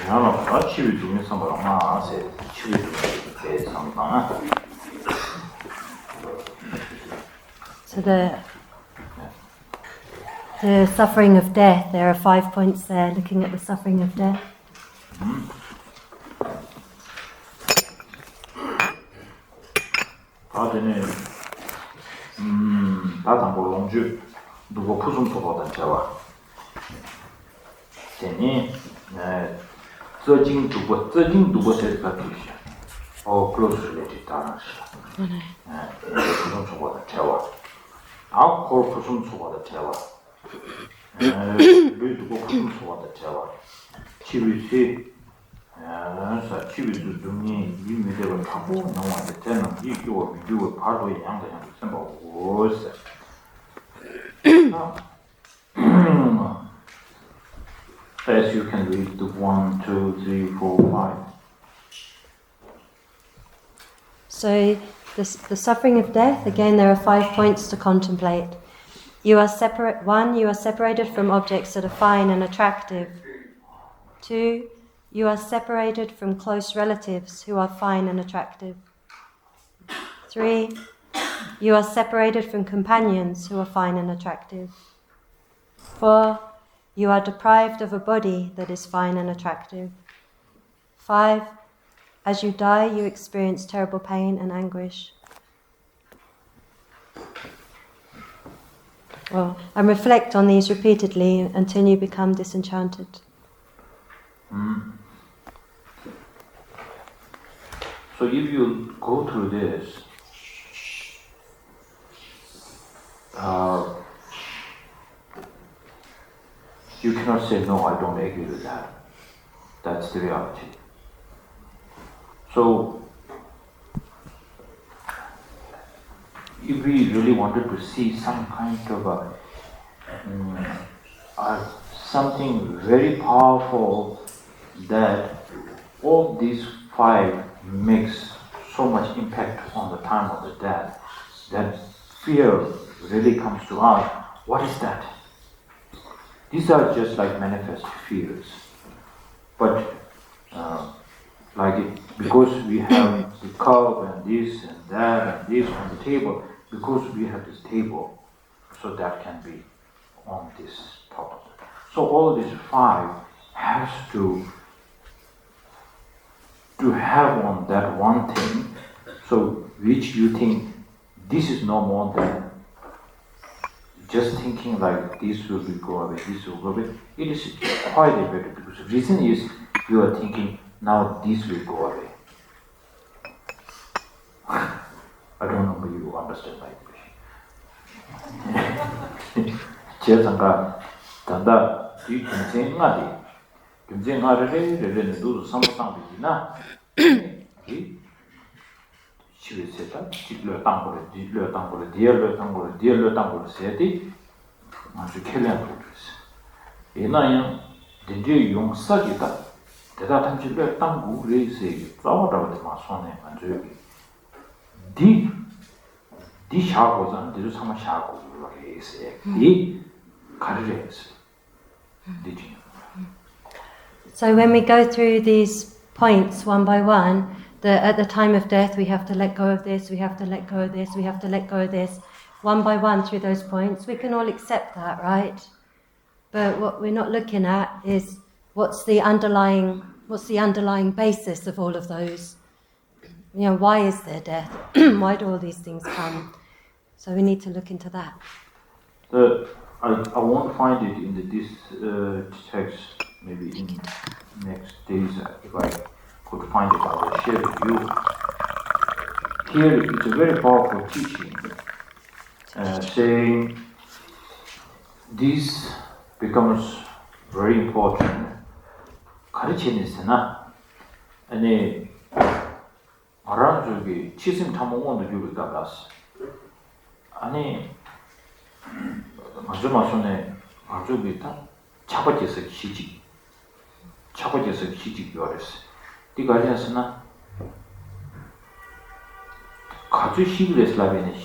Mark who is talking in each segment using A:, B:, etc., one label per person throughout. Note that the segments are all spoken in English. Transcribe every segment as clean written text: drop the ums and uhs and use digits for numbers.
A: So the suffering of death, there are 5 points there, looking at the suffering of death.
B: Close related Dharamsala. As you can read the 1, 2, 3, 4, 5.
A: So the suffering of death, again, there are 5 points to contemplate. You are separate. 1, you are separated from objects that are fine and attractive. 2, you are separated from close relatives who are fine and attractive. 3, you are separated from companions who are fine and attractive. 4, you are deprived of a body that is fine and attractive. 5, as you die, you experience terrible pain and anguish. Well, and reflect on these repeatedly until you become disenchanted.
B: So if you go through this, you cannot say, no, I don't agree with that. That's the reality. So, if we really wanted to see some kind of something very powerful, that all these 5 makes so much impact on the time of the death, that fear really comes to us. What is that? These are just like manifest fears. But because we have the cup and this and that and this on the table, because we have this table, so that can be on this top of it. So all these 5 has to have on that one thing, so which you think this is no more than just thinking like this will go away, this will go away. It is quite a better, because the reason is you are thinking now this will go away. I don't know if you understand my question. 제가 단다 이 경쟁하래 누구 삼상비나 이 시위세다 딜러 땅벌에 디얼러 땅벌에 세디 아주 켈량 그랬어. 이나야 딘지 용사기다 대단한 딜러 땅고 레이스에 싸워라고 마선에 만져요. 디 샤고잔 디도 상마 샤고 레이스에 디 가르레스 디지.
A: So when we go through these points one by one, at the time of death we have to let go of this, we have to let go of this, we have to let go of this, one by one through those points. We can all accept that, right? But what we're not looking at is what's the underlying basis of all of those. You know, why is there death? Why do all these things come? So we need to look into that.
B: I won't find it in this text. Maybe in next days, if I could find it, I will share with you. Here, it's a very powerful teaching, saying this becomes very important. 가르치는 있으나, 아니 말하는 저기 치심 탐험원도 여기가 갔어. 아니 마지막에 아주 비타 차버져서 시직 요랬어. 네가 알았으나 가주 시비레스 라베네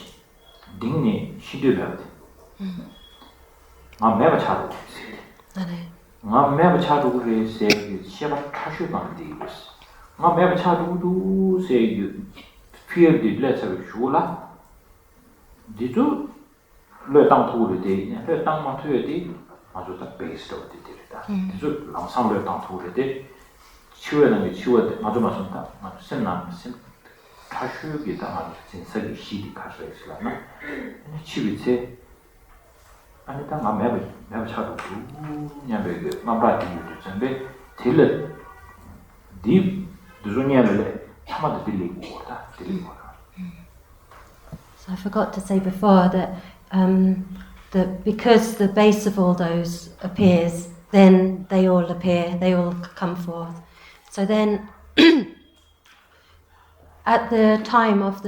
B: 딩니 시드라데. 아 매바 차도.
A: 네.
B: Nga meba chadu re se sheba tashu kan dis. Nga meba chadu du se fear di le sa shula. Ditu le tang tu le de, le tang ma tu de, ma zo ta base do de da. Ditu lang sang le tang tu le de. Chue na ge chue de, ma zo ma son ta, ma sen na sen tashu ge da ma sen sa ge shi di ka se la na. Ni chi bi se 아니 딱 매매 차도 냐베 마바티 유전데 틸레 딥 두존이야를 참아도 들리고 거다 들리고.
A: So I forgot to say before that that because the base of all those appears, then they all appear, they all come forth. So then at the time of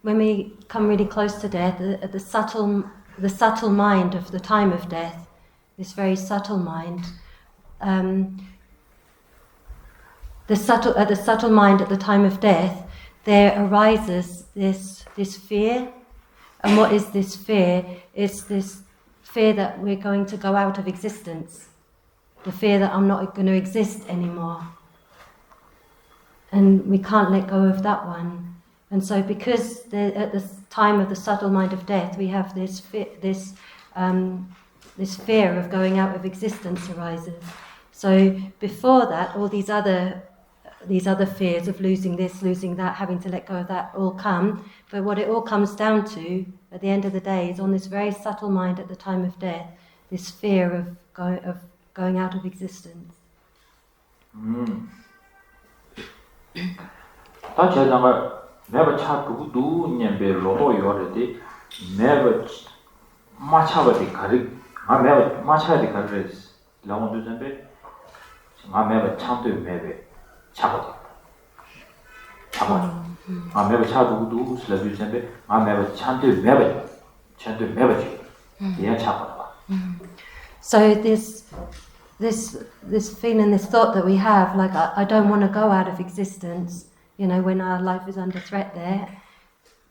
A: when we come really close to death, the subtle mind of the time of death, this very subtle mind, the subtle mind at the time of death, there arises this fear. And what is this fear? It's this fear that we're going to go out of existence, the fear that I'm not going to exist anymore. And we can't let go of that one. And so because at the time of the subtle mind of death, we have this fear of going out of existence arises. So before that, all these other fears of losing this, losing that, having to let go of that all come. But what it all comes down to, at the end of the day, is on this very subtle mind at the time of death, this fear of going out of existence.
B: Never chat to do Nyambe Loto Yordi, never Macha the Kari, I never Macha the Karis, Lamon du Zambe, I never chant to maybe Chabot. I never chat to do Slavu Zambe, I never chant to maybe chant to maybe, yeah, Chabot.
A: So this feeling, this thought that we have, like I don't want to go out of existence. You know, when our life is under threat there,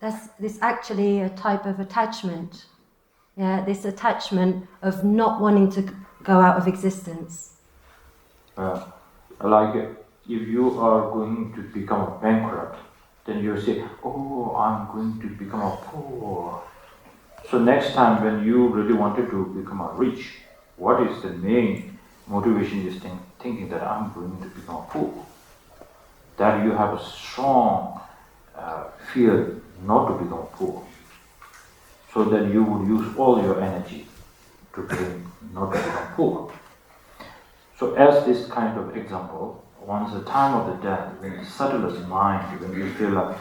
A: this actually a type of attachment. Yeah, this attachment of not wanting to go out of existence.
B: Like if you are going to become bankrupt, then you say, oh, I'm going to become a poor. So next time when you really wanted to become a rich, what is the main motivation is thinking that I'm going to become a poor? That you have a strong fear not to become poor. So then you would use all your energy to bring not to become poor. So as this kind of example, once the time of the death, when the subtlest mind, when you feel like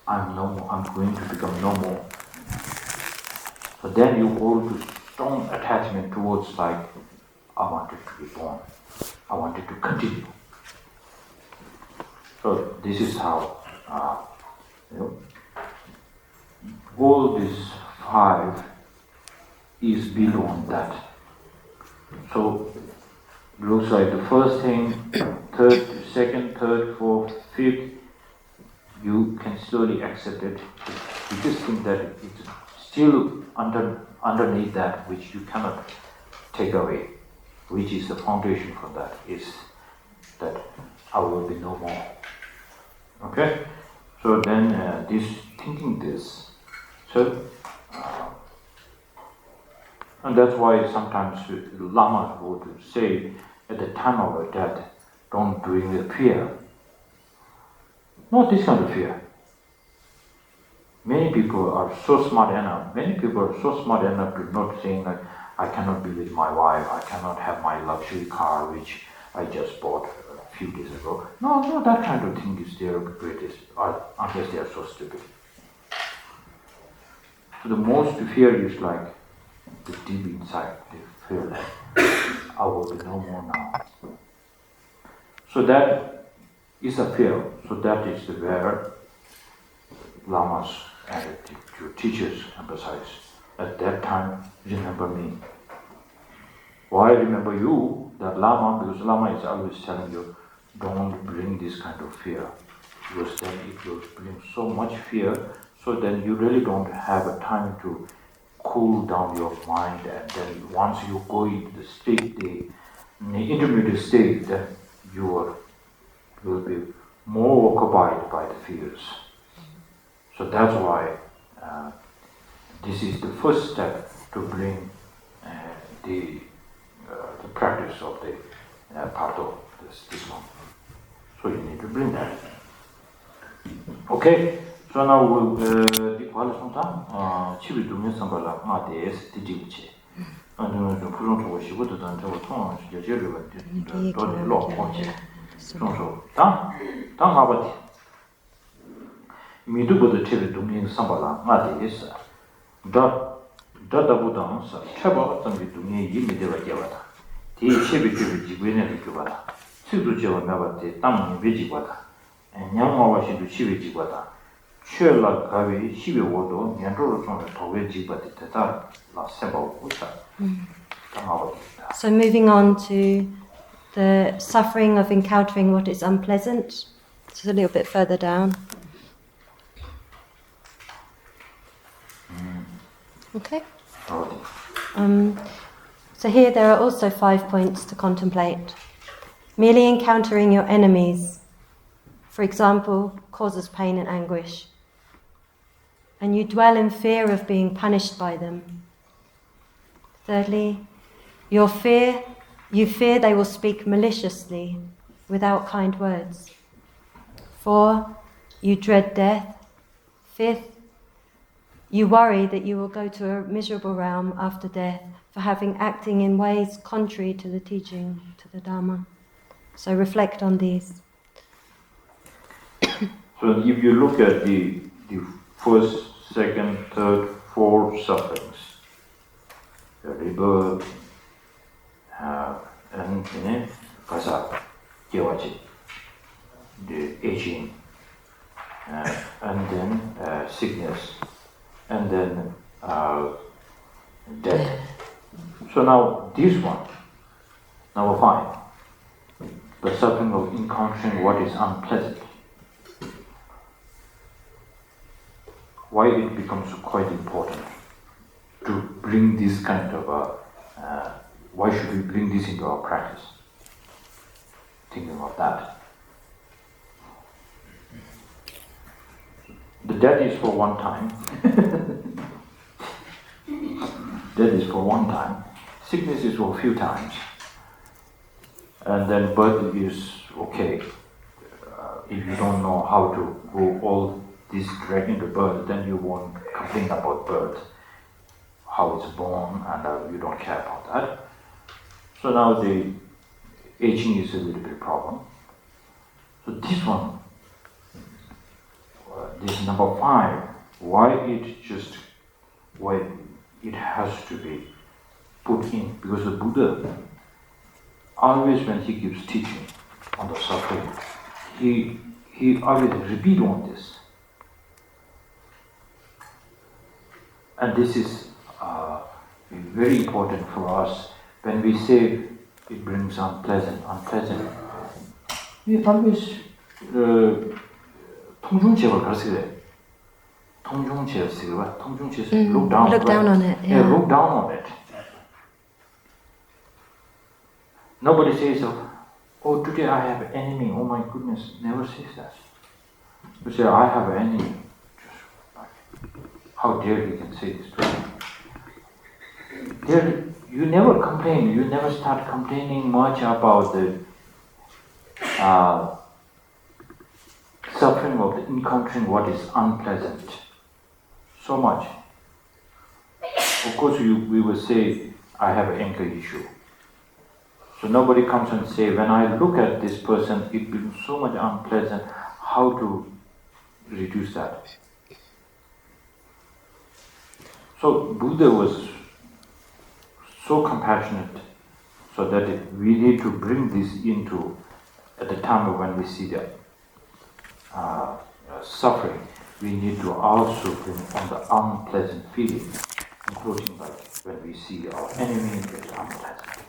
B: I'm no more, I'm going to become no more. So then you hold to strong attachment towards like, I wanted to be born. I wanted to continue. So this is how all these five is beyond that. So it looks like the first thing, second, third, fourth, fifth, you can slowly accept it. You just think that it's still underneath that which you cannot take away, which is the foundation for that, is that I will be no more. Okay? So then thinking this, so and that's why sometimes Lamas would say at the time of a death, don't bring the fear. Not this kind of fear. Many people are so smart enough to not saying like, I cannot be with my wife, I cannot have my luxury car which I just bought a few days ago. No, that kind of thing is their greatest, unless they are so stupid. So the most fear is like the deep inside, they feel like I will be no more now. So that is a fear. So that is where Lamas and the teachers emphasize. At that time, remember me. Why remember you? That Lama, because Lama is always telling you, don't bring this kind of fear. Because then it will bring so much fear, so then you really don't have a time to cool down your mind, and then once you go into the state, the intermediate state, then you will be more occupied by the fears. So that's why this is the first step to bring the practice of the Pardo, this one. So you need to bring that. Okay, so now we'll the Kuala Chibi Dumi Sambala, Mades, the Jibuchi. And then the Purunto, she would have done to a tone, the Jerry, the law, so, Tang Habati. Midubu the Chibi Dumi Sambala, Mades, Dada Budans, Chaba, and with Dumi, Yimideva Yavata. The Chibi Jibin Kivata. Sidu Java Navati, Tam Vijivata. And Yamawa Shidu Chivijivata. Shela Gavi, Shivi Wodo, Yandro from the Tovejibati Tata, La Seba Uta.
A: So moving on to the suffering of encountering what is unpleasant, just a little bit further down. Okay. So here there are also 5 points to contemplate. Merely encountering your enemies, for example, causes pain and anguish, and you dwell in fear of being punished by them. Thirdly, you fear they will speak maliciously without kind words. 4, you dread death. 5th, you worry that you will go to a miserable realm after death for acting in ways contrary to the teaching, to the Dharma. So reflect on these.
B: So if you look at the first, second, third, fourth sufferings, the rebirth, and Kasa, Gewaji, the aging, and then sickness, and then death. So now this one, number 5, the suffering of encountering what is unpleasant. Why it becomes quite important to bring this kind of why should we bring this into our practice? Thinking of that. The death is for one time. Death is for one time. Sickness is for a few times. And then birth is okay. If you don't know how to go all this direct into birth, then you won't complain about birth, how it's born, and you don't care about that. So now the aging is a little bit of a problem. So this one, this number 5, why it has to be put in, because the Buddha, always when he gives teaching on the suffering, he always repeat on this. And this is very important for us when we say it brings unpleasant. We always look down on it. Yeah, look down on it. Nobody says, oh, today I have an enemy. Oh my goodness, never says that. You say, I have an enemy. How dare he can say this to me? You never complain. You never start complaining much about the suffering of the encountering what is unpleasant. So much. Of course, we will say, I have an anger issue. So nobody comes and say, when I look at this person, it becomes so much unpleasant. How to reduce that? So Buddha was so compassionate, so that we need to bring this into at the time when we see the suffering. We need to also bring on the unpleasant feeling, including like when we see our enemy get unpleasant.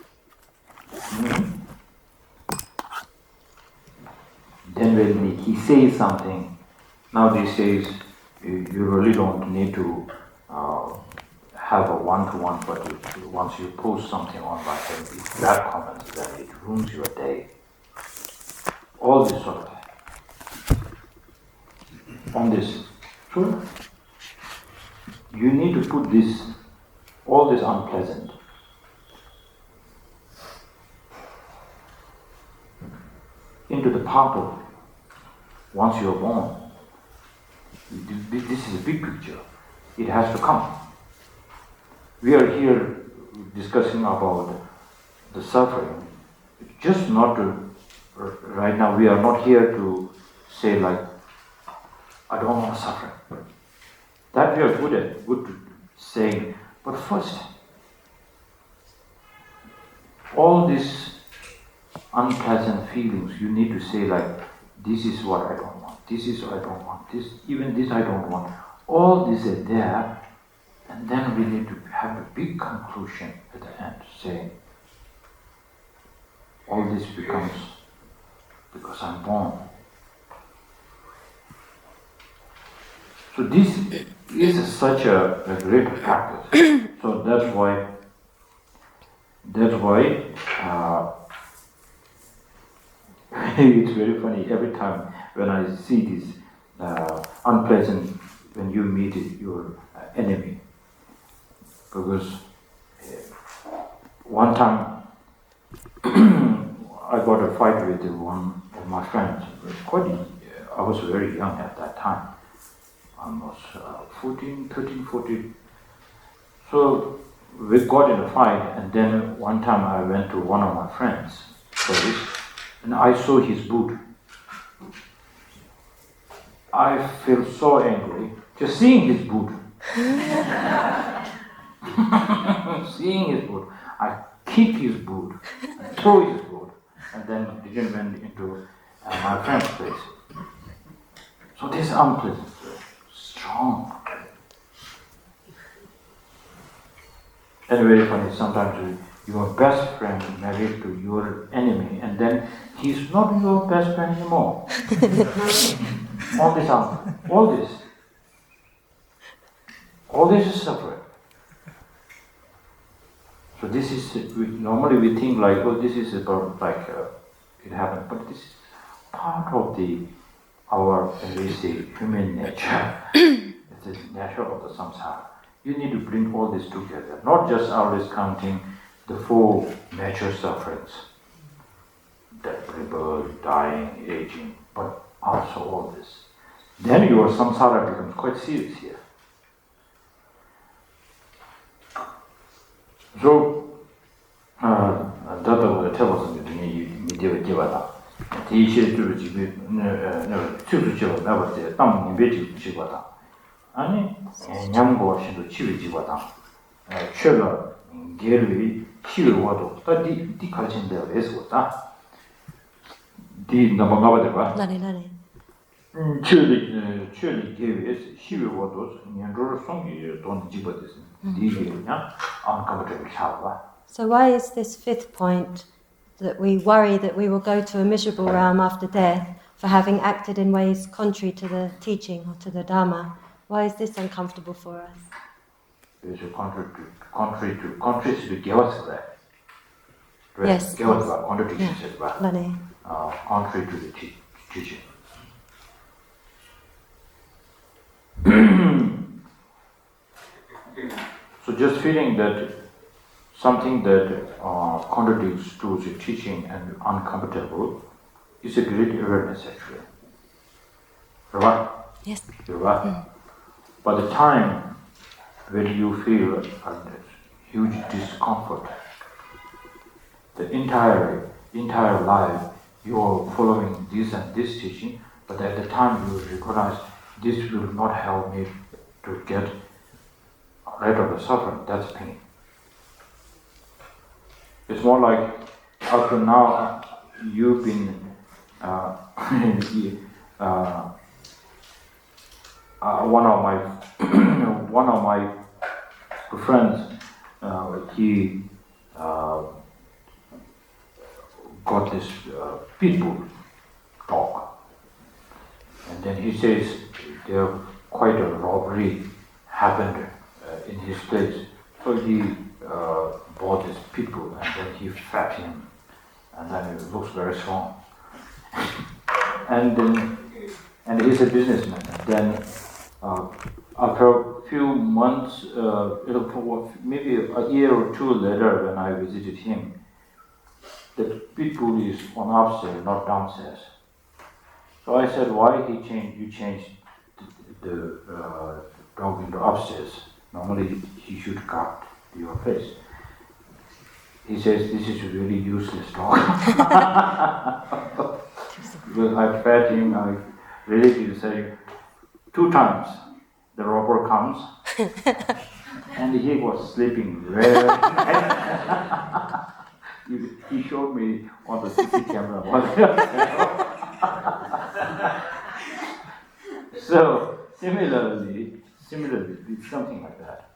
B: Then when he says something, now he says you really don't need to have a one-to-one, but once you post something online, then if bad comments, then it ruins your day. All this sort of on this. So you need to put this, all this unpleasant, into the part of once you're born. This is a big picture. It has to come. We are here discussing about the suffering. Just not to, right now we are not here to say like, I don't want to suffer. That we are good at saying. But first, all these unpleasant feelings, you need to say like, this is what I don't want, this is what I don't want, even this I don't want. All this is there, and then we need to have a big conclusion at the end, saying, all this becomes because I'm born. So this is such a great practice. So that's why it's very funny every time when I see this unpleasant when you meet your enemy. Because one time I got a fight with one of my friends. I was very young at that time. I was 13, 14. So we got in a fight, and then one time I went to one of my friends' place, and I saw his boot. I felt so angry just seeing his boot. Seeing his boot, I kicked his boot, I threw his boot, and then didn't went into my friend's place. So this unpleasant, strong. And very funny, sometimes your best friend married to your enemy, and then he's not your best friend anymore. All this is suffering. So this is, normally we think like, oh, this is about like, it happened, but this is part of our human nature. It's the nature of the samsara. You need to bring all this together, not just always counting the four nature sufferings, death, rebirth, dying, aging, but also all this. Then your samsara becomes quite serious here. So, Dada will tell us in the Medieval Jivata. Teacher to never say, Tam Nibeti Jivata. Ani, Yamgo Shinto Chivi Jivata. Chela, Geri, Chivi Wado, but the Kachin there is what that. The Namagava.
A: Nani.
B: Chili gave us, Chivi Wados, Yandro Song, don't Jibatis.
A: So why is this fifth point that we worry that we will go to a miserable realm after death for having acted in ways contrary to the teaching or to the Dharma? Why is this uncomfortable for us?
B: It's contrary to the Gyavasala.
A: Yes.
B: Gyavasala, contrary to the teaching. So just feeling that something that contradicts to the teaching and uncomfortable is a great awareness actually. Right?
A: Yes.
B: You're right. By the time when you feel a huge discomfort, the entire life you are following this and this teaching, but at the time you recognize this will not help me to get rid of the suffering, that's pain. It's more like after now you've been one of my friends, he got this pit bull dog, and then he says there quite a robbery happened in his place. So he bought this pit bull and then he fed him, and then it looks very strong. And he's a businessman. And then after a few months, maybe a year or two later, when I visited him, the pit bull is on upstairs, not downstairs. So I said, why you changed the dog into upstairs? Normally he should guard your face. He says, this is a really useless dog. Because I fed him, I really say 2 times the robber comes and he was sleeping very He showed me on the CC camera. So similarly, it's something like that.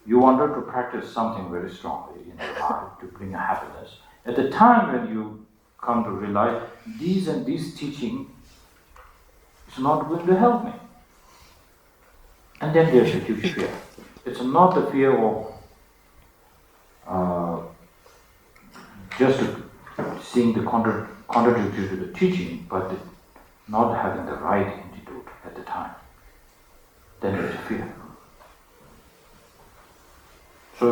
B: You wanted to practice something very strongly in your life to bring happiness. At the time when you come to realize these and this teaching is not going to help me. And then there's a huge fear. It's not the fear of just seeing the contradictory to the teaching, but not having the right attitude at the time. Then there's fear. So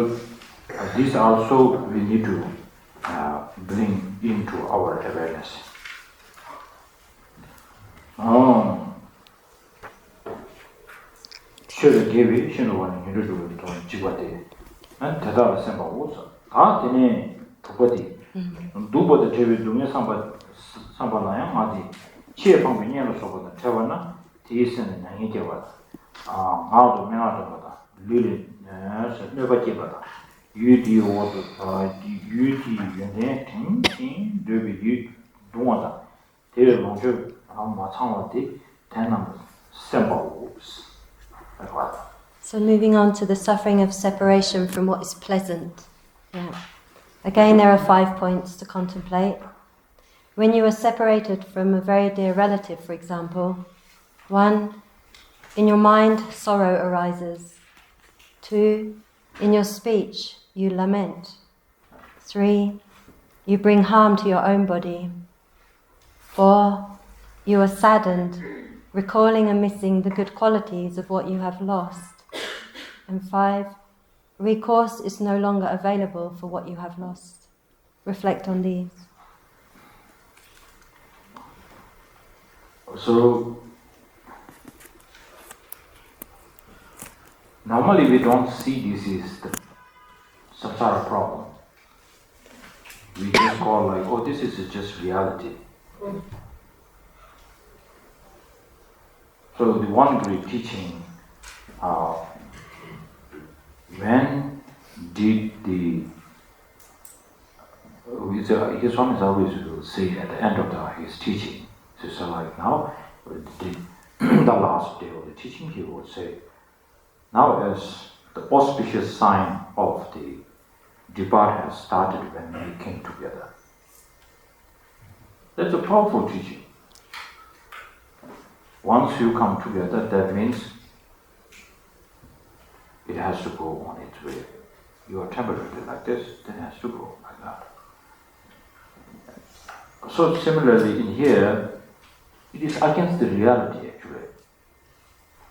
B: this also we need to bring into our awareness. Should give it, should one you do it on Chibate. And Tadala Samba also. Tine Tupati. Dubo the TV Dumia Sambalaya Madi. Cheer from Vinella Soba, the Tavana, Tison and Nangitava. Out of Menata, Lily, never give it. Yuti water, Yuti, Ting, Dubi, you Duanda. Taylor Lonjo, Matamati, 10 numbers, symbols.
A: So moving on to the suffering of separation from what is pleasant. Yeah. Again, there are 5 points to contemplate. When you are separated from a very dear relative, for example, 1, in your mind, sorrow arises. 2, in your speech, you lament. 3, you bring harm to your own body. 4, you are saddened, recalling and missing the good qualities of what you have lost. And 5, recourse is no longer available for what you have lost. Reflect on these.
B: So, normally we don't see this is the samsara problem. We just call like, oh, this is just reality. So the one great teaching, when did His Holiness always will say at the end of his teaching, so like now, the last day of the teaching, he would say, now as the auspicious sign of the depart has started when we came together. That's a powerful teaching. Once you come together, that means it has to go on its way. You are temporarily like this, then it has to go like that. So similarly in here, it is against the reality actually.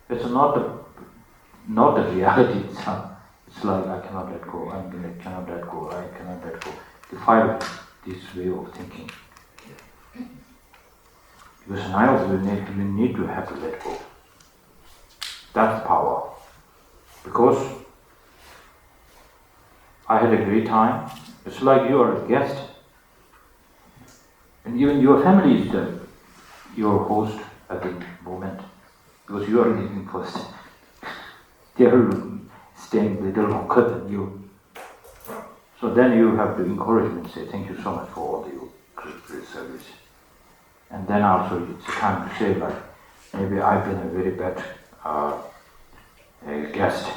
B: It's not the reality itself. It's like I cannot let go, I cannot let go, I cannot let go. Defy this way of thinking. Because now we need to have to let go. That's power. Because I had a great time. It's like you are a guest. And even your family is your host at the moment. Because you are living first. They are staying a little longer than you. So then you have to encourage them and say, thank you so much for all your great service. And then also it's a time to say like, maybe I've been a very bad guest.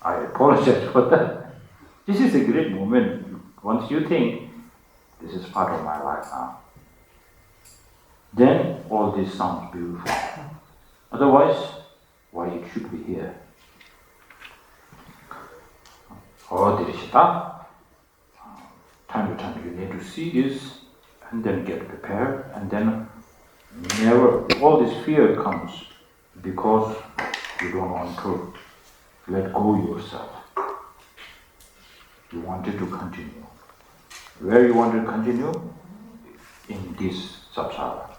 B: I apologize for that. This is a great moment. Once you think, this is part of my life now, then all this sounds beautiful. Otherwise, why it should be here? or Tushita. Time to time you need to see this and then get prepared, and then never, all this fear comes because you don't want to let go yourself. You wanted to continue. Where you wanted to continue? In this samsara.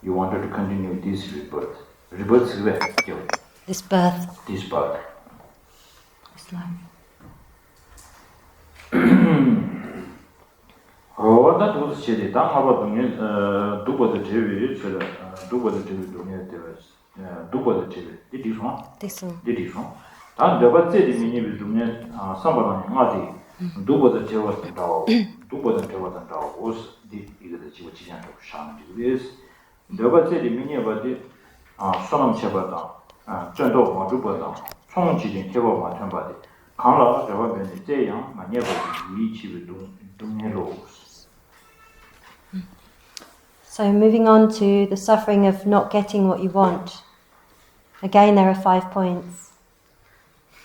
B: You wanted to continue this rebirth. Rebirth is where?
A: This birth.
B: This birth.
A: This life.
B: That was Chedi. Tangaba Dungi, Duba the TV, Duba the TV Dungi, Duba the TV. Did this one?
A: This one.
B: Did this one? And the Batsi Mini with Dungi, Sambana Mati, Duba the Tewa and Tao, Duba the Tewa and Tao was the Chivachian of Shan. This, the Batsi Mini about it, Sonam Chabata, Jando Madubata, Chongchi, Tewa Matambadi, Kala, the Waben, Zayang, my never reach with Dungi Rose.
A: So moving on to the suffering of not getting what you want. Again, there are 5 points.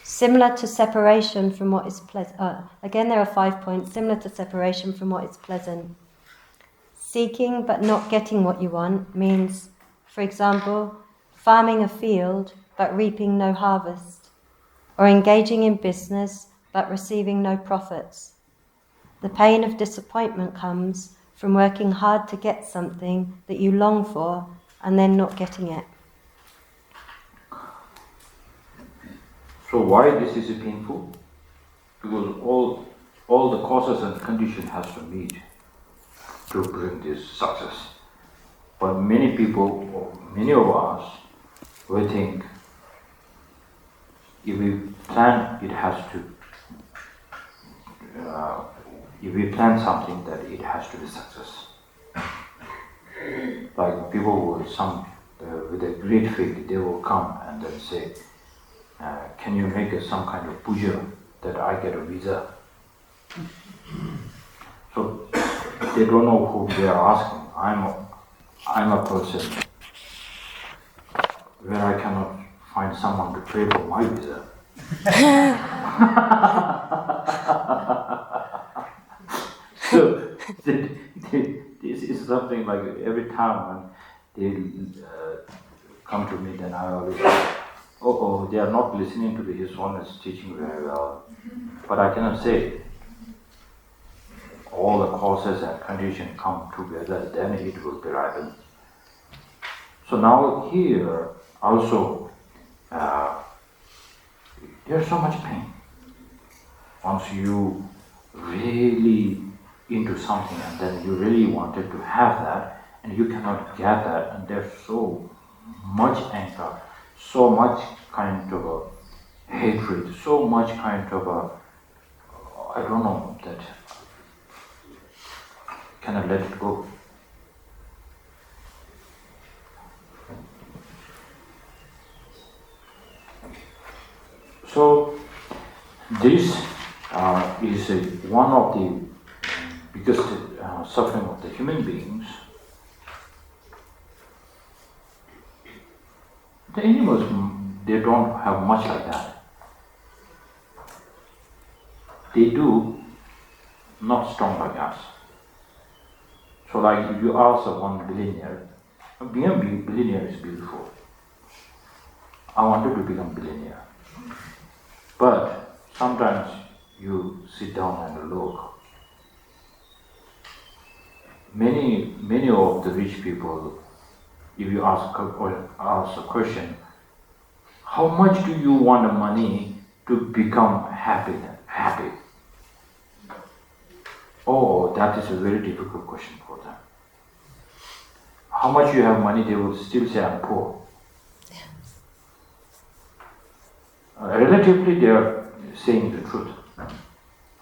A: Similar to separation from what is pleasant. Again, there are 5 points. Similar to separation from what is pleasant. Seeking but not getting what you want means, for example, farming a field but reaping no harvest, or engaging in business but receiving no profits. The pain of disappointment comes from working hard to get something that you long for and then not getting it.
B: So why this is painful? Because all the causes and conditions has to meet to bring this success. But many people, or many of us, we think if we plan, it has to. If we plan something, that it has to be success. Like people will with a great faith, they will come and then say, can you make some kind of puja that I get a visa? So they don't know who they are asking. I'm a person where I cannot find someone to pray for my visa. So this is something like every time when they come to me, then I always say, oh, they are not listening to the His Holiness teaching very well. But I cannot say all the causes and conditions come together, then it will be ripened. So now here also there's so much pain. Once you really into something and then you really wanted to have that and you cannot get that, and there's so much anger, so much kind of a hatred, so much kind of a, I don't know, that cannot let it go. So this is one of the biggest suffering of the human beings. The animals, they don't have much like that. They do, not strong like us. So like if you ask one billionaire, being a billionaire is beautiful. I wanted to become a billionaire. But sometimes you sit down and look. Many of the rich people, if you ask a question, how much do you want the money to become happy? Oh, that is a very difficult question for them. How much you have money, they will still say I'm poor. Relatively, they are saying the truth.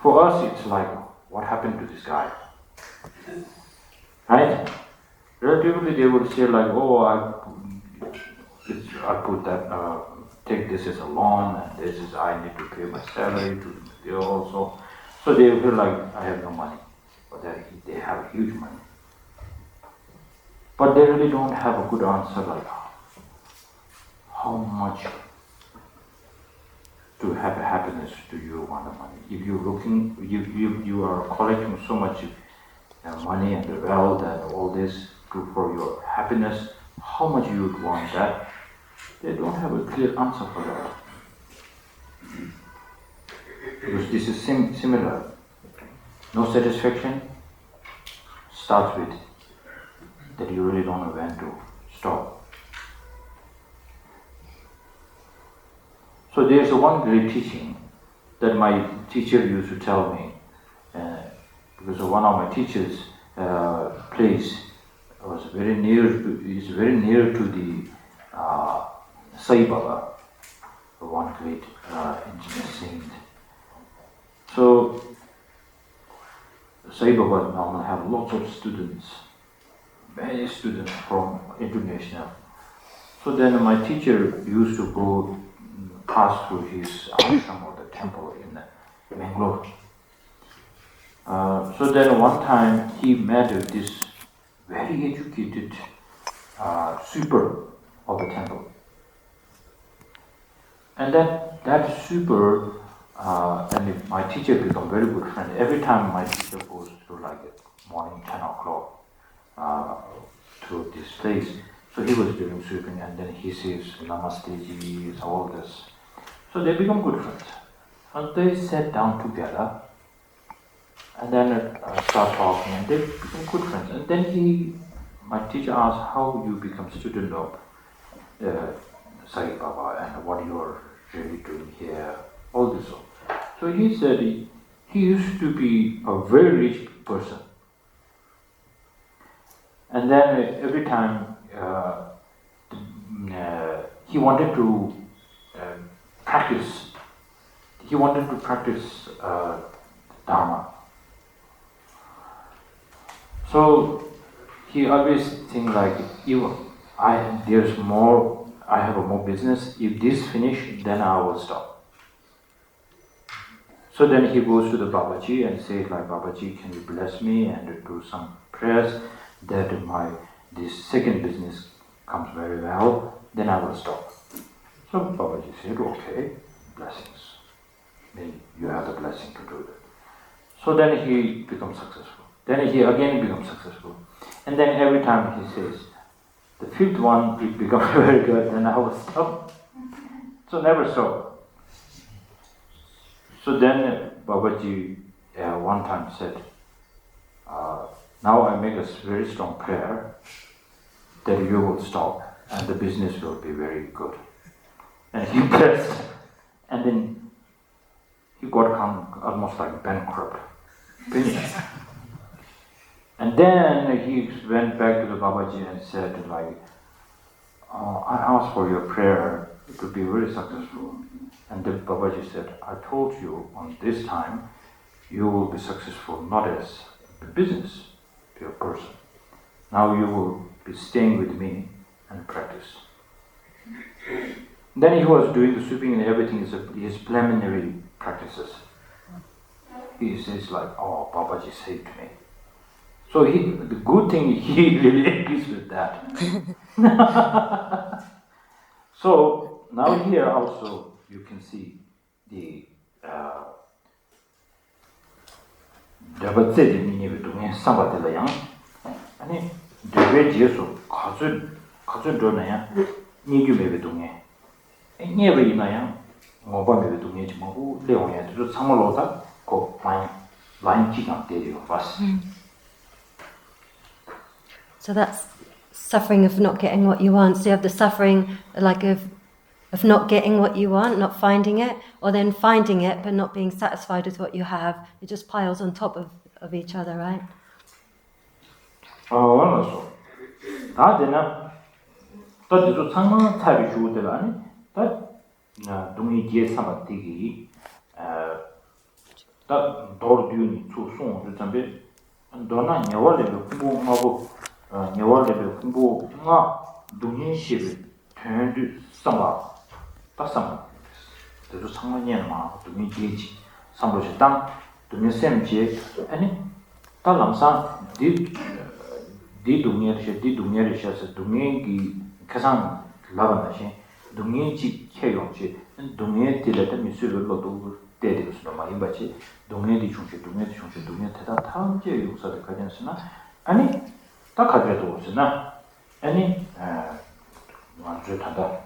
B: For us, it's like, what happened to this guy? Right? Relatively, they would say like, oh, I put that, take this as a loan, and this is, I need to pay my salary to there also. So they feel like, I have no money. But they have huge money. But they really don't have a good answer like, how much to have happiness, do you want the money? If you're looking, you are collecting so much money and wealth and all this for your happiness, how much you would want that? They don't have a clear answer for that. Because this is similar. No satisfaction starts with that you really don't know when to stop. So there's one great teaching that my teacher used to tell me, because one of my teachers' place was very near to the Sai Baba, one great ancient saint. So Sai Baba normally have lots of students, many students from international. So then my teacher used to go pass through his ashram or the temple in McLeod. So then one time he met this very educated super of the temple. And that super and my teacher become very good friend. Every time my teacher goes to like morning 10 o'clock to this place, so he was doing sweeping and then he says Namaste ji, all this. So they become good friends. And they sat down together and then start talking and they become good friends. And then my teacher asked how you become student of Sai Baba and what you are really doing here, all this. So he said he used to be a very rich person. And then every time he wanted to practice Dharma. So he always think like, if I have more business, if this finish, then I will stop. So then he goes to the Babaji and says like, Babaji, can you bless me and do some prayers that this second business comes very well, then I will stop. So Babaji said, okay, blessings. Maybe you have the blessing to do that. So then he becomes successful. Then he again becomes successful. And then every time he says, the fifth one will become very good, then I will stop. So never stop. So then Babaji one time said, now I make a very strong prayer that you will stop and the business will be very good. And he blessed. And then he got almost like bankrupt. Finished. And then he went back to the Babaji and said like, I asked for your prayer to be very successful. And the Babaji said, I told you on this time, you will be successful not as a business, to a person. Now you will be staying with me and practice. Then he was doing the sweeping and everything, his preliminary practices. He says like, oh, Babaji saved me. So the good thing, he really agrees with that. So now here also you can see the Dabatse Mini Dunga Samba de la Yang. And the red Jesu, Kazun Donaya, Nigu Mebedunga. And never in a young, Moba Mebedunga, Leonia, to Samalota, called line chicken day of us.
A: So that's suffering of not getting what you want. So you have the suffering like of not getting what you want, not finding it, or then finding it but not being satisfied with what you have. It just piles on top of each other, right?
B: Oh, so that is what someone tells you that don't get somebody that door doing too soon to somebody and don't know you doing shit turned to somebody. That's something. There's someone in to me, somebody done to me, same J, and Dharamsala did do near to me, Kasan Lavanashi, 동해지 해용지 동해 딜레다 미술로도 때리고서 많이 받지 동해디 중시 동해 대다 다음제 용사를 가졌으나 아니 다 가져도 오시나 아니 완전 다다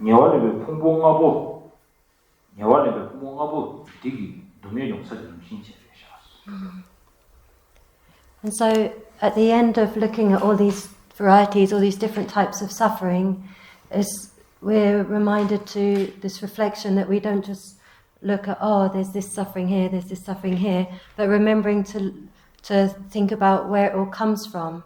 B: 녀월의 풍봉하고 되게 동해 용사들 좀 신체를
A: And so, at the end of looking at all these varieties, all these different types of suffering, we're reminded to this reflection that we don't just look at, oh, there's this suffering here, but remembering to think about where it all comes from.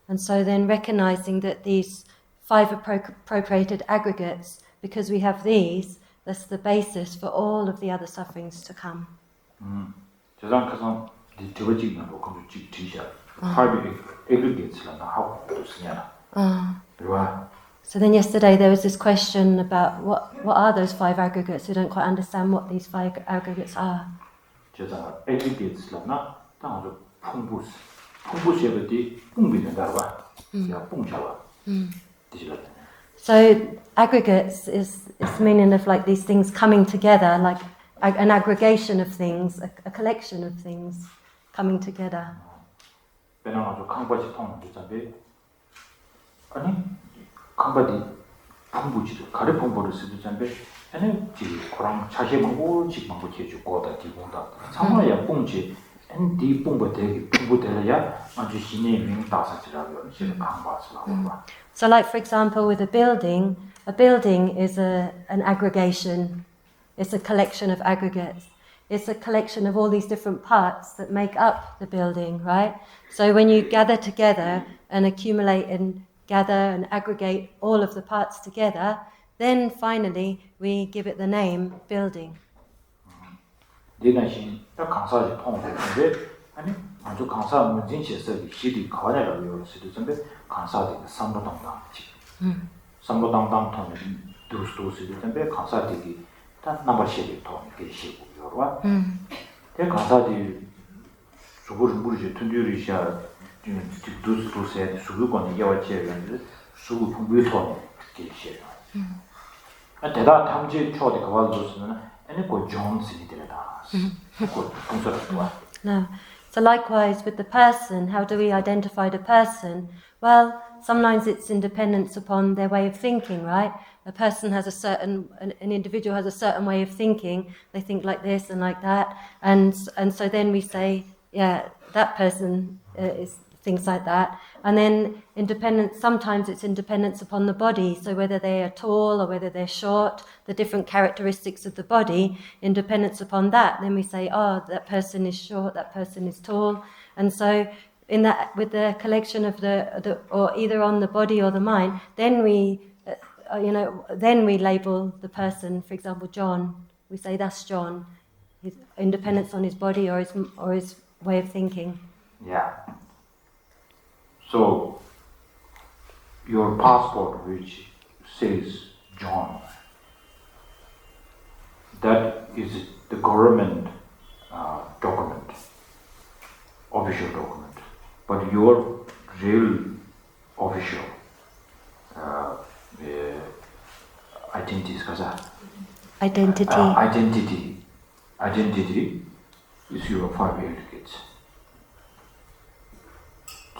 A: And so then recognizing that these 5 appropriated aggregates, because we have these, that's the basis for all of the other sufferings to come. So then yesterday there was this question about what are those 5 aggregates? We don't quite understand what these 5 aggregates are. So aggregates is meaning of like these things coming together, like an aggregation of things, a collection of things coming together. So like for example with a building is an aggregation. It's a collection of aggregates. It's a collection of all these different parts that make up the building, right? So when you gather together and accumulate and gather and aggregate all of the parts together, then finally we give it the name building. No. So likewise with the person, how do we identify the person? Well, sometimes it's independence upon their way of thinking, right? A person has an individual has a certain way of thinking. They think like this and like that, and so then we say, yeah, that person thinks like that. And then sometimes it's independence upon the body. So whether they are tall or whether they're short, the different characteristics of the body, independence upon that. Then we say, oh, that person is short, that person is tall, and so in that with the collection of the or either on the body or the mind, then we. Then we label the person. For example, John. We say that's John. His independence on his body or his way of thinking.
B: Yeah. So your passport, which says John, that is the government document, official document. But your real official identity is your 5 aggregates.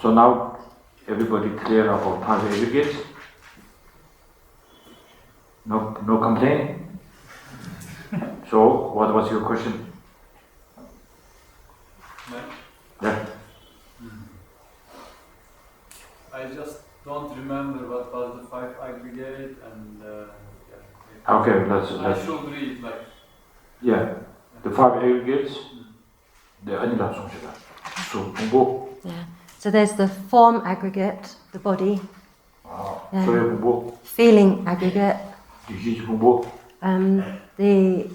B: So now everybody clear about 5 aggregates? No complaint? So what was your question? Yeah.
C: I just don't remember what was the 5 aggregate and
B: Okay, let's
C: I should read like.
B: Yeah, the 5 aggregates. The Anila Songshida. So Bumbo.
A: Yeah. So there's the form aggregate, the body. Feeling aggregate. The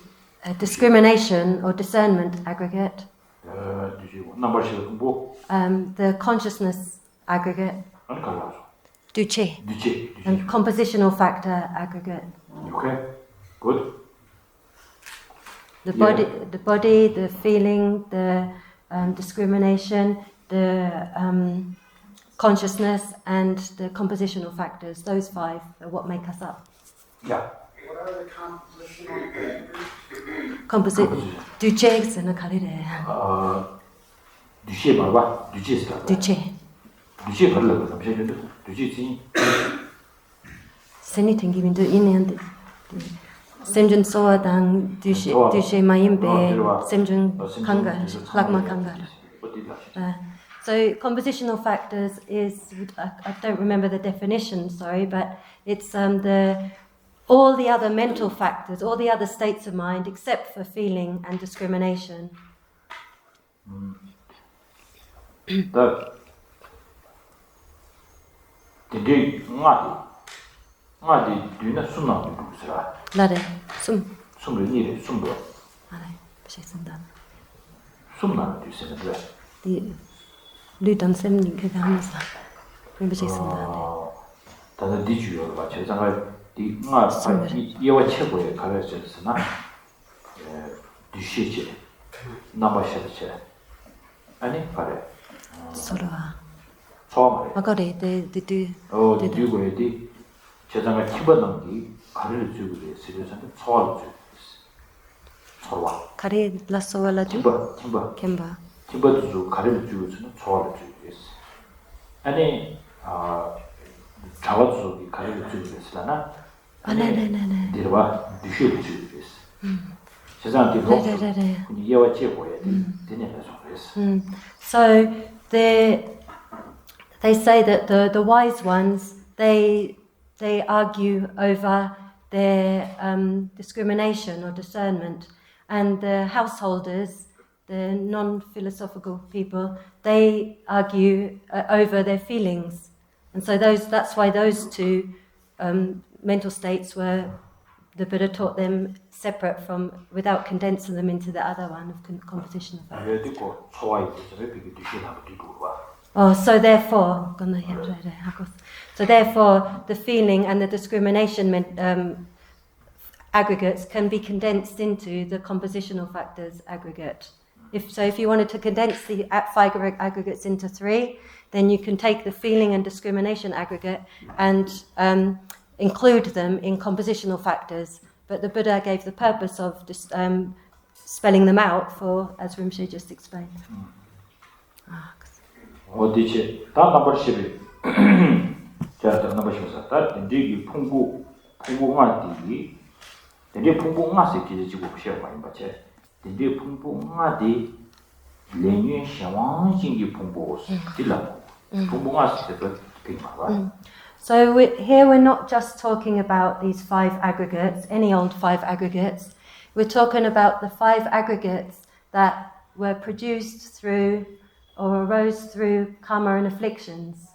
A: discrimination or discernment aggregate. The consciousness aggregate. Duche. And compositional factor aggregate.
B: Okay, good.
A: The body, the feeling, the discrimination, the consciousness, and the compositional factors. Those 5 are what make us up.
B: Yeah.
D: What are the compositional factors?
A: Duche c'est le carré.
B: Duché barba, duché c'est là.
A: Duche.
B: Duché barba, comme j'ai dit, duché c'est.
A: C'est ni tingi bindu inende. Semjun soa dang duche mayimbe semjun kanga lagma kanga. So compositional factors is, I don't remember the definition, sorry, but it's all the other mental factors, all the other states of mind except for feeling and discrimination.
B: The day ngadi duna sumna dusra.
A: Lade sum.
B: Sumre ni sumbo.
A: Lade precisamente.
B: Sumna dusra dre.
A: Di lutan semning ke gamsa. Precisamente.
B: 다들 디주요 맞죠? 장가 디 nga yewa cheboye 가르쳤으나 디시체 나마셔체 아니 파레
A: 서로와
B: 처음에
A: 아까래 데데데
B: 디고에디 제장가 키버는기 가르쳐주고 있어요. 서로 주고 서로와
A: 가래 라소와라도
B: timba
A: 켐바
B: timba도 가르쳐주고 있어요. 서로 주고 있어. 아니 자와도 가르쳐주고 있으나
A: 네네네네
B: 데려와 디시를 주고 있어. 세상에
A: 네네네
B: 예와 제고에 되냐서 그랬어.
A: So they say that the wise ones they argue over their discrimination or discernment, and the householders, the non-philosophical people, they argue over their feelings, and so that's why those 2 mental states were, the Buddha taught them separate from, without condensing them into the other one of composition of factors. So therefore, the feeling and the discrimination aggregates can be condensed into the compositional factors aggregate. If you wanted to condense the 5 aggregates into 3, then you can take the feeling and discrimination aggregate and include them in compositional factors. But the Buddha gave the purpose of just spelling them out for, as Rinpoche just explained.
B: 어디지? 다 넘버 10. 자, 넘버 10. 다 인디기 풍부가디. 인디 풍부가세 기지고 시험 많이 받체. 인디 풍부가디 레뉴 샤왕징기 풍부스. 딜라. 풍부가세 때 빅마와.
A: So here we're not just talking about these 5 aggregates, any old 5 aggregates. We're talking about the 5 aggregates that were produced through or arose through karma and afflictions.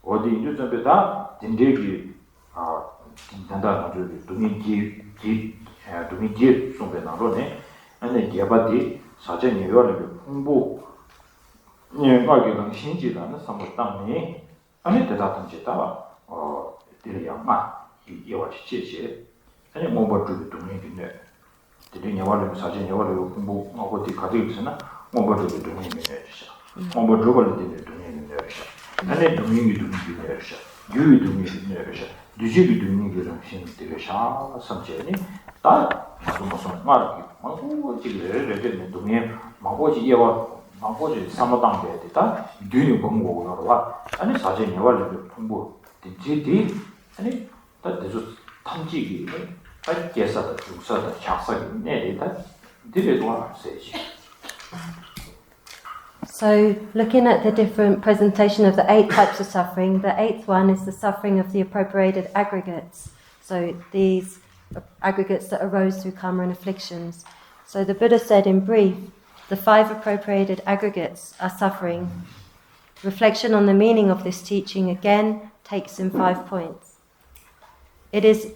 B: 어디 인도전배다 딘데기 단다 가지고 동이지 송배 나로네. 아니 개바디 사전이 요를 공부 가게는 신지라는 상부당이 아니 대다든지다 이래야마 이와치 제시 아니 뭐버도 동이기네. 드리냐 와르 사전이 와르 공부 어디 가지고 있으나 뭐버도 동이기네. 뭐버도 걸리는 동이기네. 아니 동이기네. 유유 동이기네. 뒤지기 동이기는 신들이샤 삼제니 다 무슨 말이 뭐 지금 동이 뭐지 예와 뭐지 삼어당게 됐다. 뒤에 공부하고 와. 아니 사전이 와르 공부 뒤지 아니 다 대주 탐지기 아니 계산도 중사도 작성이 내리다 뒤에도 세지.
A: So, looking at the different presentation of the 8 types of suffering, the 8th one is the suffering of the appropriated aggregates. So, these aggregates that arose through karma and afflictions. So, the Buddha said in brief, the 5 appropriated aggregates are suffering. Reflection on the meaning of this teaching again takes in 5 points. It is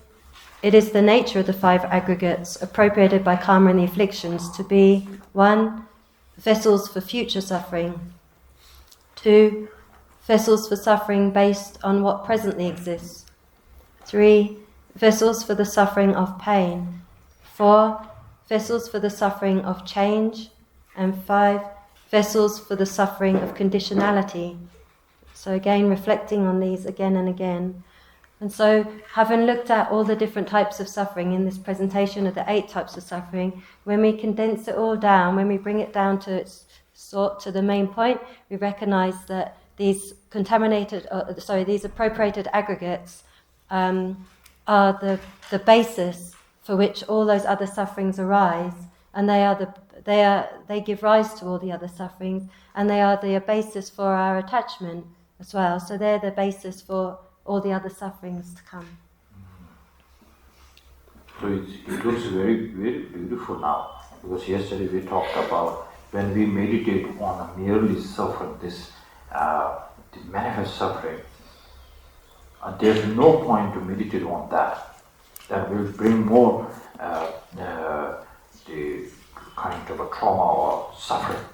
A: the nature of the 5 aggregates appropriated by karma and the afflictions to be 1. Vessels for future suffering. 2. Vessels for suffering based on what presently exists. 3. Vessels for the suffering of pain. 4. Vessels for the suffering of change. And 5. vessels for the suffering of conditionality. So again, reflecting on these again and again. And so, having looked at all the different types of suffering in this presentation of the 8 types of suffering, when we condense it all down, when we bring it down to its sort, to the main point, we recognize that these these appropriated aggregates are the basis for which all those other sufferings arise, and they give rise to all the other sufferings, and they are the basis for our attachment as well. So they're the basis for all the other sufferings to come.
B: So it looks very, very beautiful now, because yesterday we talked about when we meditate on a merely suffering, the manifest suffering, there's no point to meditate on that. That will bring more the kind of a trauma or suffering.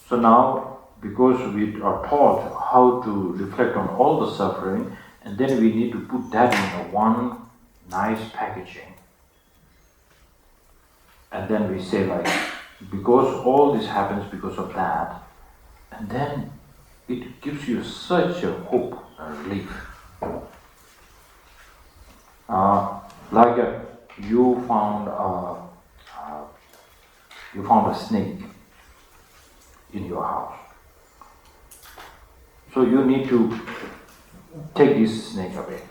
B: So now, because we are taught how to reflect on all the suffering, and then we need to put that in one nice packaging. And then we say like, because all this happens because of that, and then it gives you such a hope and relief. You found a snake in your house. So you need to take this snake away.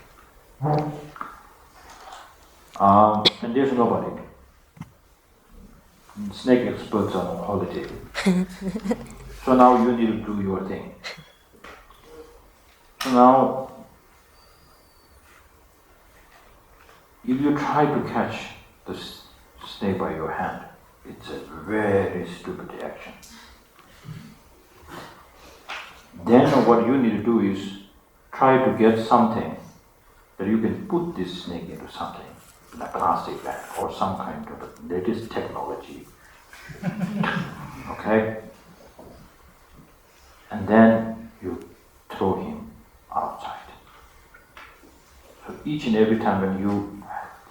B: And there's nobody. Snake experts are on holiday. So now you need to do your thing. So now, if you try to catch the snake by your hand, it's a very stupid action. Then what you need to do is try to get something that you can put this snake into something, in a plastic bag or some kind of latest technology. Okay? And then you throw him outside. So each and every time when you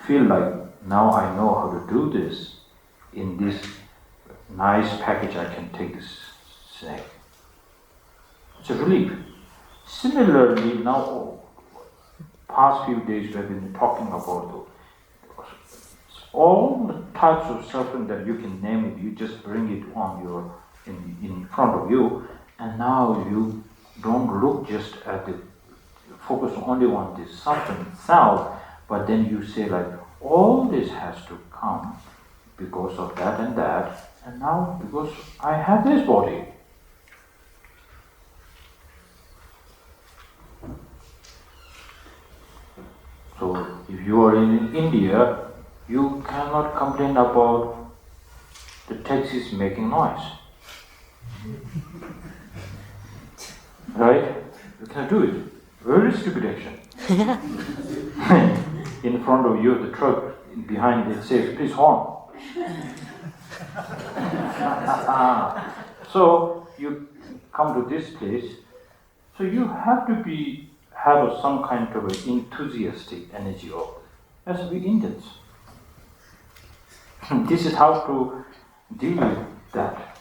B: feel like, now I know how to do this, in this nice package I can take this snake. It's a relief. Similarly, now, past few days we have been talking about all the types of suffering that you can name it. You just bring it on in front of you, and now you don't look just at the focus only on the suffering itself, but then you say like, all this has to come because of that, and now because I have this body. So if you are in India, you cannot complain about the taxis making noise. Right? You can do it. Very stupid action. In front of you, the truck behind it says, please horn. So you come to this place, so you have to have some kind of an enthusiastic energy of it, as we Indians. This is how to deal with that.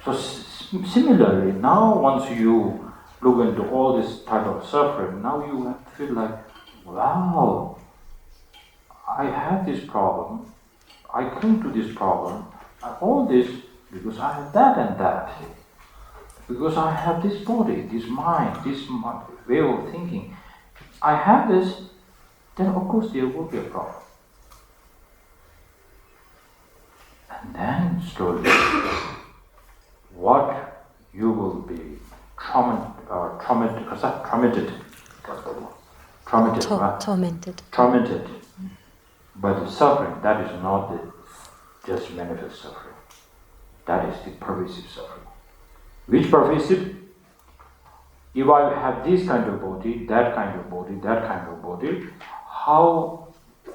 B: So similarly, now once you look into all this type of suffering, now you feel like, wow, I have this problem, I cling to this problem, all this because I have that and that. Because I have this body, this mind, this way of thinking. I have this, then of course there will be a problem. And then slowly, what you will be tormented by the suffering, that is not the just manifest suffering. That is the pervasive suffering. Which pervasive? If I have this kind of body, that kind of body, that kind of body,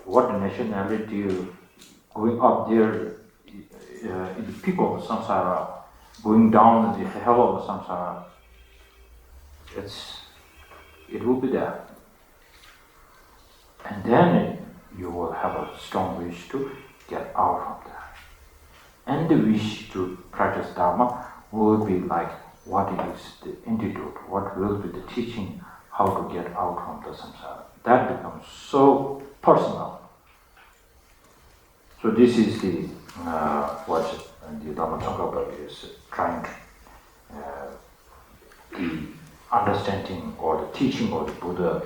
B: what nationality going up there in the peak of samsara, going down in the hell of samsara, it will be there. And then you will have a strong wish to get out from that. and the wish to practice Dharma will be like, what is the antidote, what will be the teaching, how to get out from the samsara. That becomes so personal. So this is the what the Dhammacakkappava is trying to, the understanding or the teaching of the Buddha,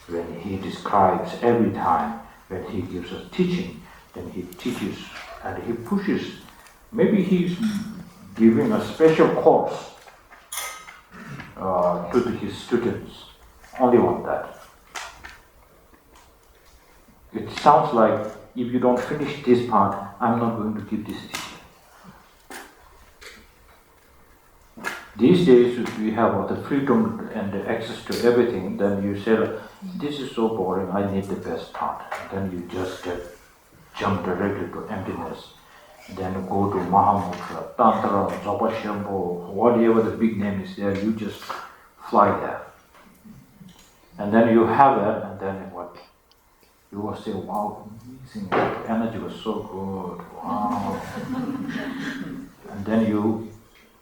B: when he describes every time when he gives us teaching, then he teaches and he pushes. Maybe he's giving a special course to his students, only on that. It sounds like, if you don't finish this part, I'm not going to give this teaching. These days, if we have the freedom and the access to everything, then you say, this is so boring, I need the best part. Then you just jump directly to emptiness. Then go to Mahamudra, Tantra, Zopa Shambho, whatever the big name is there, you just fly there. And then you have that, and then what? You will say, wow, amazing, the energy was so good, wow. And then you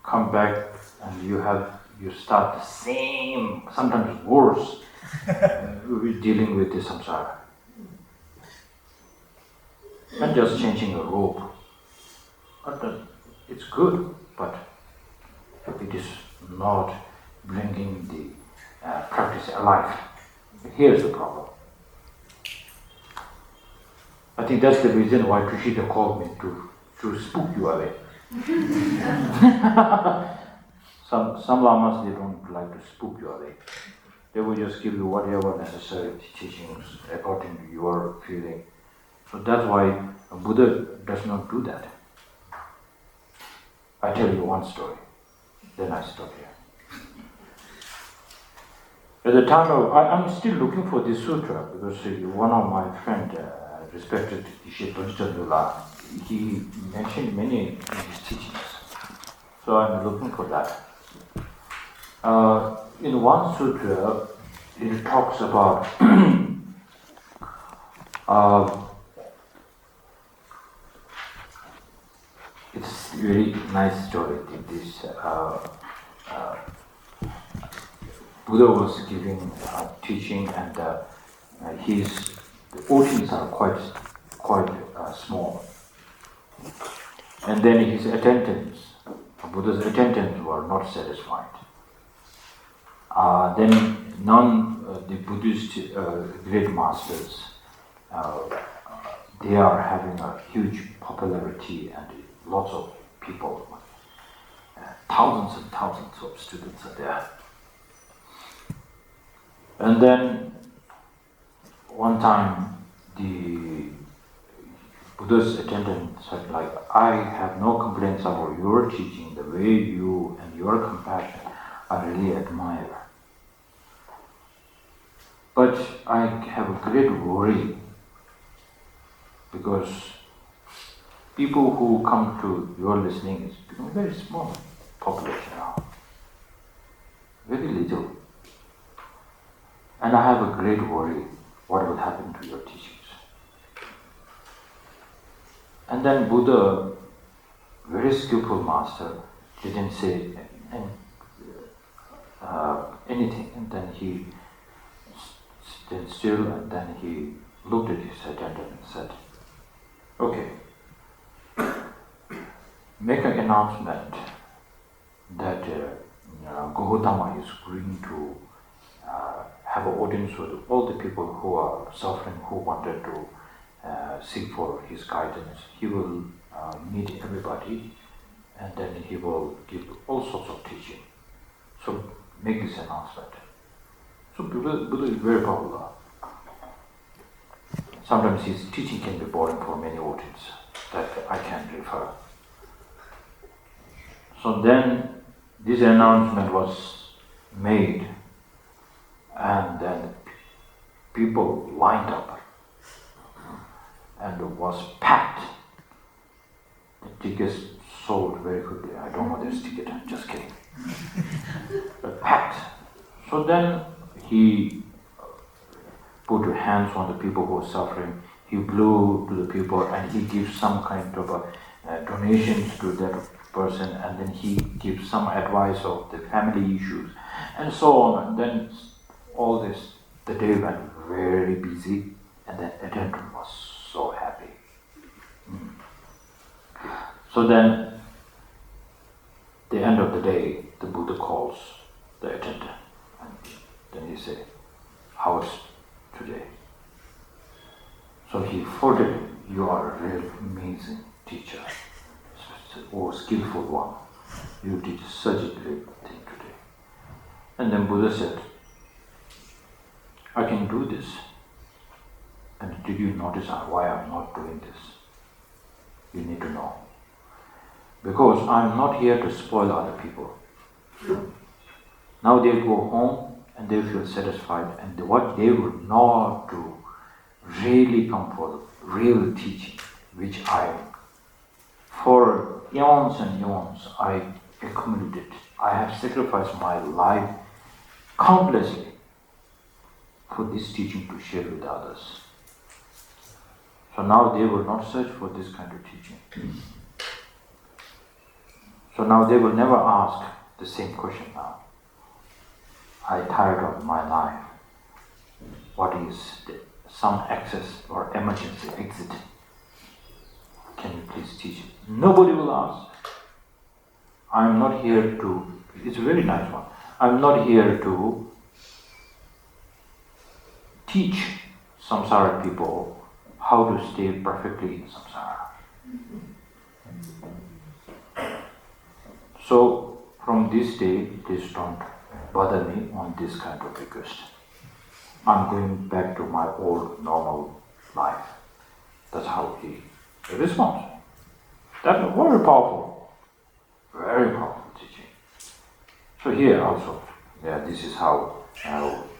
B: come back and you start the same, sometimes worse, dealing with the samsara. And just changing a rope. But it's good, but it is not bringing the practice alive. Here's the problem. I think that's the reason why Tushita called me to spook you away. Some lamas, they don't like to spook you away. They will just give you whatever necessary teachings according to your feeling. So that's why a Buddha does not do that. I tell you one story, then I stop here. At the time I'm still looking for this sutra because one of my friends, respected Tushita, he mentioned many in his teachings. So I'm looking for that. In one sutra, it talks about it's very nice story. This Buddha was giving teaching, and the audience are quite small. And then his attendants, Buddha's attendants, were not satisfied. Then the Buddhist great masters, they are having a huge popularity and lots of people, thousands and thousands of students are there. And then one time the Buddha's attendant said, I have no complaints about your teaching, the way you and your compassion I really admire. But I have a great worry because people who come to your listening is becoming very small population now, very little. And I have a great worry what will happen to your teachings. And then Buddha, very skillful master, didn't say anything, and then he stood still, and then he looked at his attendant and said, okay, make an announcement that Gautama is going to have an audience with all the people who are suffering, who wanted to seek for his guidance. He will meet everybody, and then he will give all sorts of teaching. So make this announcement. So Buddha is very popular. Sometimes his teaching can be boring for many audience that I can refer. So then this announcement was made, and then people lined up and it was packed. The tickets sold very quickly. I don't know this ticket, I'm just kidding. But packed. So then he put hands on the people who were suffering. He blew to the people and he gives some kind of donations to that person, and then he gives some advice of the family issues, and so on. And then all this, the day went very busy, and then attendant was so happy. So then, the end of the day, the Buddha calls the attendant, and then he said, "How was today?" So he folded it. "You are a real amazing teacher, or skillful one. You did such a great thing today." And then Buddha said, "I can do this. And did you notice why I'm not doing this? You need to know. Because I'm not here to spoil other people. Now they go home and they feel satisfied, and what they would not do really come for the real teaching, which for eons and eons, I accumulated. I have sacrificed my life countlessly for this teaching to share with others. So now they will not search for this kind of teaching. So now they will never ask the same question now. I tired of my life. What is some access or emergency exit? Can you please teach it?" Nobody will ask. I'm not here to, it's a very nice one, I'm not here to teach samsara people how to stay perfectly in samsara. So from this day, please don't bother me on this kind of request. I'm going back to my old normal life. That's how he responds. That's very powerful teaching. So here also, this is how,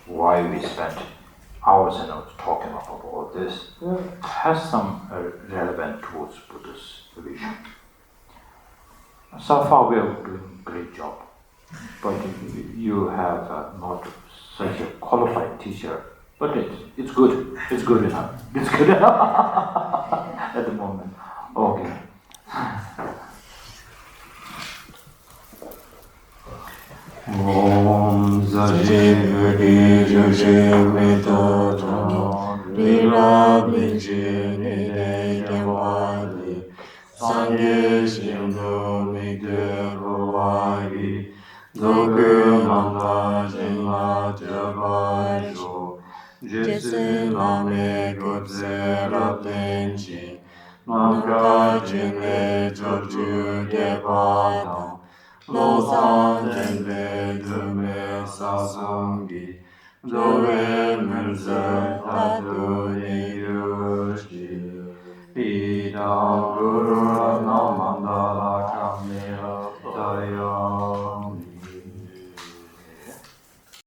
B: why we spent hours and hours talking about all this. It has some relevant towards Buddha's vision. So far we are doing a great job, but you have not such a qualified teacher, but it's good enough. It's good enough at the moment. Okay. Om Zajivri Jajimito Virabhiji Nide Gyamvali Sangye Shimdo Migde Rovagi Dogu Manda Jingla Jabajo Jesse Lame Gobze Ratenchi Manka Jinle Jorju Gepadam Lozan Denle Dume Sazongi Dove Mulze Taduni Yushi Ida Guru Namandala Kamila Daya